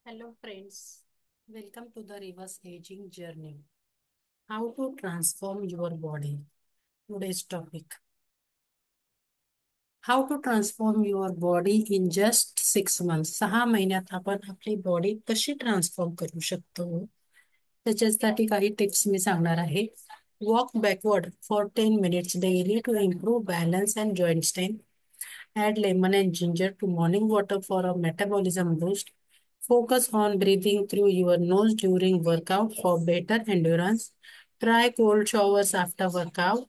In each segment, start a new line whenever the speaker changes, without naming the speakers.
Hello, friends. Welcome to the reverse aging journey. How to transform your body. Today's topic. How to transform your body in just 6 months. 6 महिन्यात आपण आपली body कशी transform करू शकतो. त्याच्यासाठी काही tips मी सांगणार आहे. Walk backward for 10 minutes daily to improve balance and joint strength. Add lemon and ginger to morning water for a metabolism boost. Focus on breathing through your nose during workout for better endurance. Try cold showers after workout.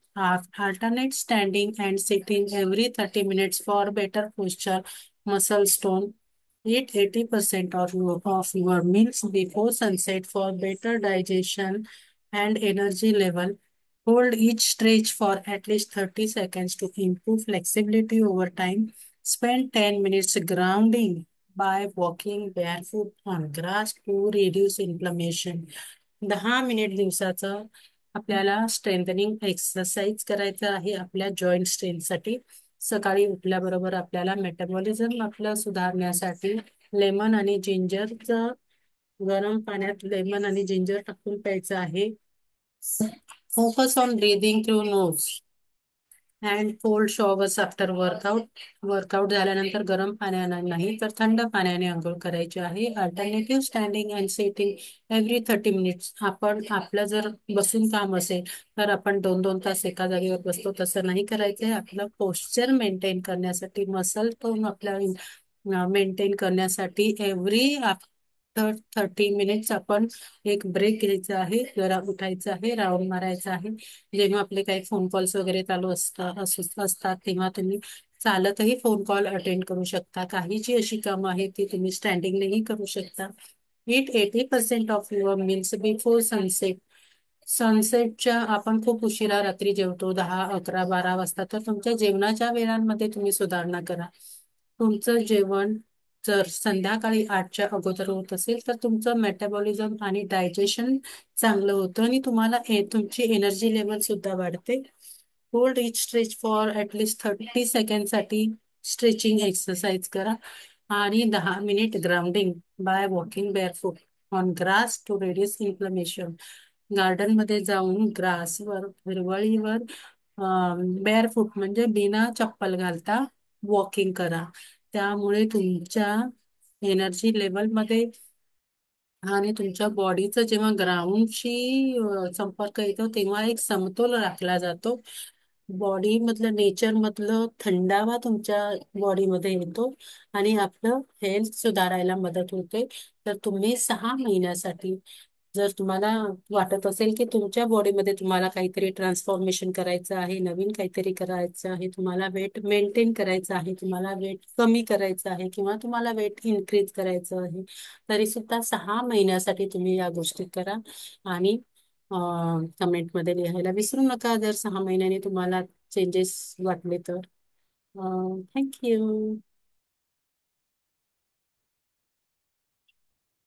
Alternate standing and sitting every 30 minutes for better posture, muscle tone. Eat 80% of your meals before sunset for better digestion and energy level. Hold each stretch for at least 30 seconds to improve flexibility over time. Spend 10 minutes grounding by walking barefoot on grass to reduce inflammation. 10 minute दिवसाचं आपल्याला strengthening exercise करायचं आहे आपल्या joint स्ट्रेंथसाठी. सकाळी उठल्याबरोबर आपल्याला metabolism आपलं सुधारण्यासाठी lemon आणि जिंजरचं गरम पाण्यात लेमन आणि जिंजर टाकून प्यायचं आहे. Focus on breathing through nose and cold showers after workout. Workout झाल्यानंतर गरम पाण्याने नाही तर थंड पाण्याने आंघोळ करायची आहे. Alternative standing and sitting every 30 minutes. आपण आपलं जर बसून काम असेल तर आपण 2-2 तास एका जागेवर बसतो, तसं नाही करायचंय. आपलं पोश्चर मेंटेन करण्यासाठी, मसल टोन आपल्या मेंटेन करण्यासाठी एव्हरी आफ्टर 30 मिनिट्स आपण एक ब्रेक घ्यायचा आहे, जरा उठायचं आहे, राऊंड मारायचा आहे. जेव्हा आपले काही फोन कॉल्स वगैरे चालू असतात तेव्हा तुम्ही चालतही फोन कॉल अटेंड करू शकता. काही जी अशी कामं आहेत ती तुम्ही स्टँडिंगनेही करू शकता. Eat 80% of your meals before sunset. सनसेटच्या आपण खूप उशिरा रात्री जेवतो, 10, 11, 12 वाजता. तर तुमच्या जेवणाच्या वेळांमध्ये तुम्ही सुधारणा करा. तुमचं जेवण जर संध्याकाळी 8च्या अगोदर होत असेल तर तुमचं मेटाबॉलिझम आणि डायजेशन चांगलं होतं आणि तुम्हाला तुमची एनर्जी लेवल सुद्धा वाढते. Hold each stretch for at least 30 सेकंडसाठी स्ट्रेचिंग एक्सरसाइज करा आणि 10 minute grounding by walking barefoot on grass to reduce inflammation. Garden मध्ये जाऊन ग्रासवर, हिरवळीवर बेअरफूट म्हणजे बिना चप्पल घालता वॉकिंग करा. त्यामुळे तुमच्या एनर्जी लेवलमध्ये आणि तुमच्या बॉडीचं जेव्हा ग्राउंडशी संपर्क येतो तेव्हा एक समतोल राखला जातो. बॉडी मधलं, नेचर मधलं थंडावा तुमच्या बॉडीमध्ये येतो आणि आपलं हेल्थ सुधारायला मदत होते. तर तुम्ही 6 महिन्यासाठी जर तुम्हाला वाटत असेल की तुमच्या बॉडीमध्ये तुम्हाला काहीतरी ट्रान्सफॉर्मेशन करायचं आहे, नवीन काहीतरी करायचं आहे, तुम्हाला वेट मेंटेन करायचं आहे, तुम्हाला वेट कमी करायचं आहे किंवा तुम्हाला वेट इन्क्रीज करायचं आहे, तरी सुद्धा 6 महिन्यासाठी तुम्ही या गोष्टी करा आणि कमेंटमध्ये लिहायला विसरू नका जर 6 महिन्याने तुम्हाला चेंजेस वाटले तर. थँक्यू.